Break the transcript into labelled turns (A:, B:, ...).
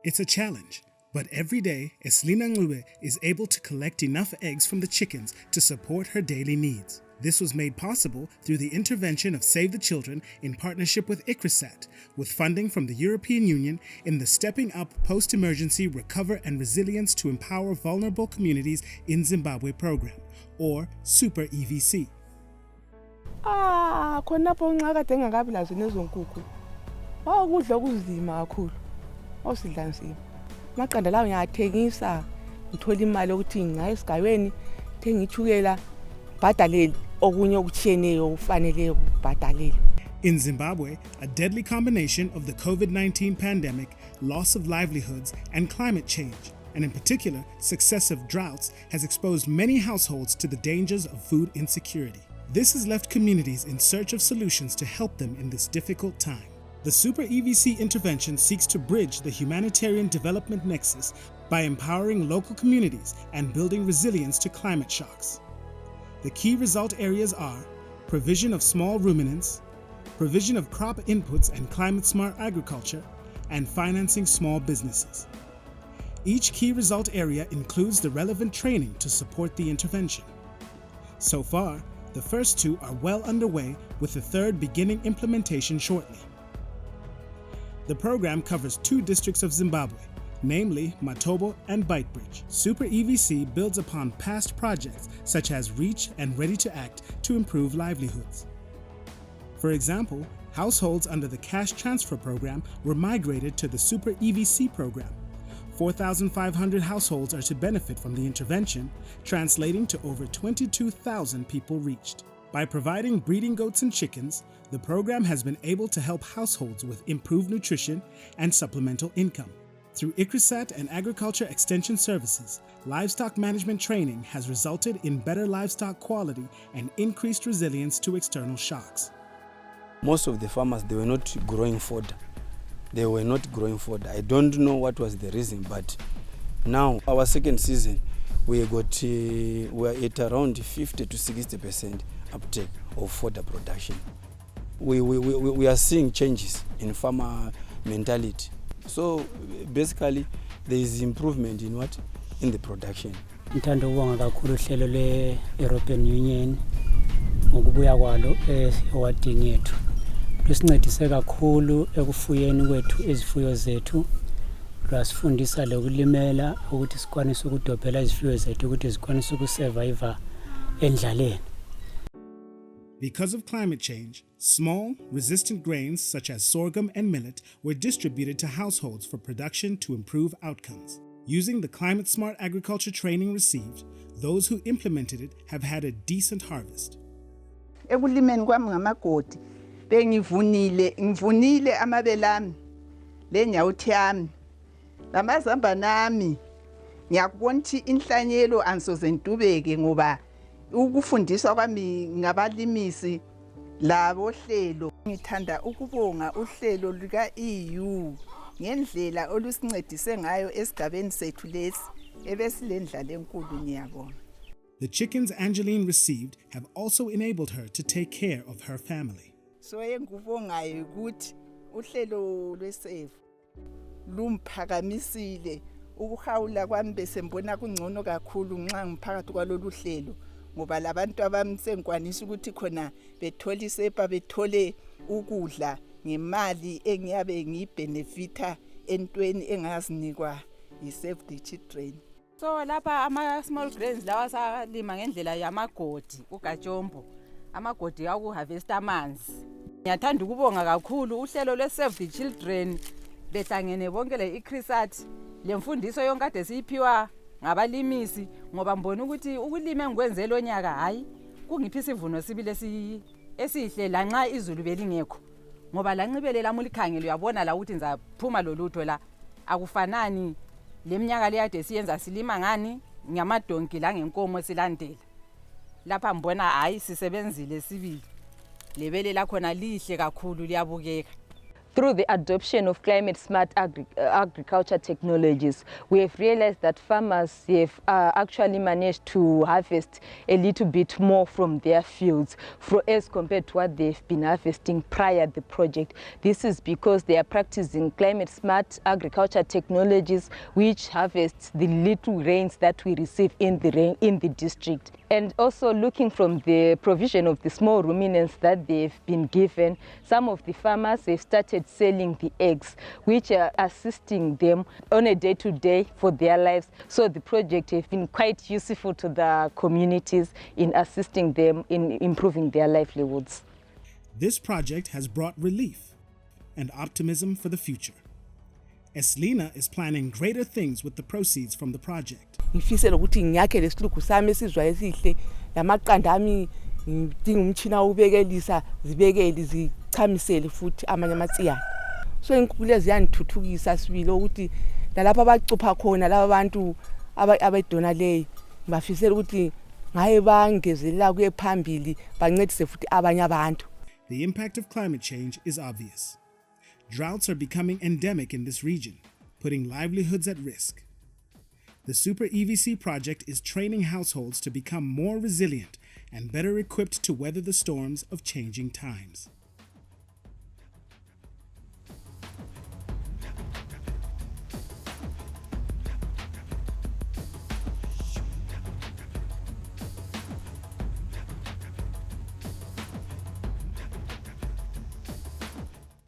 A: It's a challenge, but every day, Eslina Ngube is able to collect enough eggs from the chickens to support her daily needs. This was made possible through the intervention of Save the Children in partnership with ICRISAT, with funding from the European Union in the Stepping Up Post-Emergency Recover and Resilience to Empower Vulnerable Communities in Zimbabwe program, or Super EVC.
B: Khonapho nxakade engakabi lazo nezonkukhu. Ukudla okuzima kakhulu. Osidla nzima. Amaqanda lawo ngiyathengisa, ngithola imali ukuthi ngiya esigabeni, thenga ichukela, bhadalele okunye okutshiyeneyo okufanele ukubhadalele.
A: In Zimbabwe, a deadly combination of the COVID-19 pandemic, loss of livelihoods, and climate change, and in particular, successive droughts, has exposed many households to the dangers of food insecurity. This has left communities in search of solutions to help them in this difficult time. The Super EVC intervention seeks to bridge the humanitarian development nexus by empowering local communities and building resilience to climate shocks. The key result areas are provision of small ruminants, provision of crop inputs and climate-smart agriculture, and financing small businesses. Each key result area includes the relevant training to support the intervention. So far, the first two are well underway, with the third beginning implementation shortly. The program covers 2 districts of Zimbabwe, namely Matobo and Beitbridge. Super EVC builds upon past projects such as REACH and Ready to Act to improve livelihoods. For example, households under the cash transfer program were migrated to the Super EVC program. 4,500 households are to benefit from the intervention, translating to over 22,000 people reached. By providing breeding goats and chickens, the program has been able to help households with improved nutrition and supplemental income. Through ICRISAT and Agriculture Extension Services, livestock management training has resulted in better livestock quality and increased resilience to external shocks.
C: Most of the farmers, they were not growing fodder. I don't know what was the reason, but now our second season, we are at around 50 to 60% uptake of fodder production. We are seeing changes in farmer mentality. So basically, there is improvement in what? In the production.
D: Ngithanda ukubonga kakhulu uhlelo le-European Union ngokubuya kwalo ewadini yethu. Lusincedise kakhulu ekufuyeni kwethu izifuyo zethu. Lwasifundisa lokulimela ukuthi sikwanise ukudobhela izifuyo zethu ukuthi zikwanise ukusurvive endlaleni.
A: Because of climate change, small, resistant grains such as sorghum and millet were distributed to households for production to improve outcomes. Using the climate-smart agriculture training received, those who implemented it have had a decent harvest.
E: Ekulimeni kwami ngamagodi, ngivunile amabele ami, lenyawuthi yami, lamazambane ami. Ngiyakubona ukuthi inhlanyelo angisoze ngidubeke ngoba ukufundiswa kwami ngabalimisi labo hlelo. Ngithanda ukubonga uhlelo luka-EU ngendlela olusincedise ngayo esigabeni sethu lesi ebesilendlala enkulu ngiyabonga.
A: The chickens Angeline received have also enabled her to take care of her family.
E: So engikubongayo ukuthi uhlelo lweSave lumphakamisile ukuhawula kwami bese mbona kungcono kakhulu nxa ngiphakathi kwalolu hlelo. Ngoba labantu abami sengikwanisa ukuthi khona bethola isepa bethole ukudla ngemali engiyabe ngiyibhenefitha entweni engazinikwa yi-Save the Children.
F: So lapha ama small grains lawa salima ngendlela yamagodi uGajombo. Amagodi akuharvest amanzi. Ngiyathanda ukubonga kakhulu uhlelo lwe-Save the Children behlangene bonke le-ICRISAT lemfundiso yonke kade siyiphiwa ngabalimisi ngoba mbona ukuthi ukulima engikwenze lo nyaka hayi kungiphi isivuno sibile esihle lanxa izulu belingekho ngoba lanxibele lami likhangelo uyabona la ukuthi ngizaphuma lolutho la akufanani leminyaka leyade siyenza silima ngani ngamadonki la ngenkomo silandela lapha mbona hayi sisebenzile sibili lebele lakhona lihle kakhulu liyabukeka.
G: Through the adoption of climate-smart agriculture technologies, we have realized that farmers have actually managed to harvest a little bit more from their fields as compared to what they've been harvesting prior to the project. This is because they are practicing climate-smart agriculture technologies which harvests the little rains that we receive in the district. And also looking from the provision of the small ruminants that they've been given, some of the farmers have started selling the eggs, which are assisting them on a day-to-day for their lives. So the project has been quite useful to the communities in assisting them in improving their livelihoods.
A: This project has brought relief and optimism for the future. Eslina is planning greater things with the proceeds from the project.
B: Ngifisela ukuthi ngiyakhele isihlukhu sami esizwa esihle lamaqanda ami ngidinga umtshina ubekelisa zibekeli zichamisele futhi amanye amatsiyana. So inkukhu lezi yanithuthukisa sibili ukuthi lalapha abacupha khona laba bantu abedona leyi ngibafisela ukuthi ngaye bangezelela kuye phambili bancedise futhi abanye abantu.
A: The impact of climate change is obvious. Droughts are becoming endemic in this region, putting livelihoods at risk. The Super EVC project is training households to become more resilient and better equipped to weather the storms of changing times.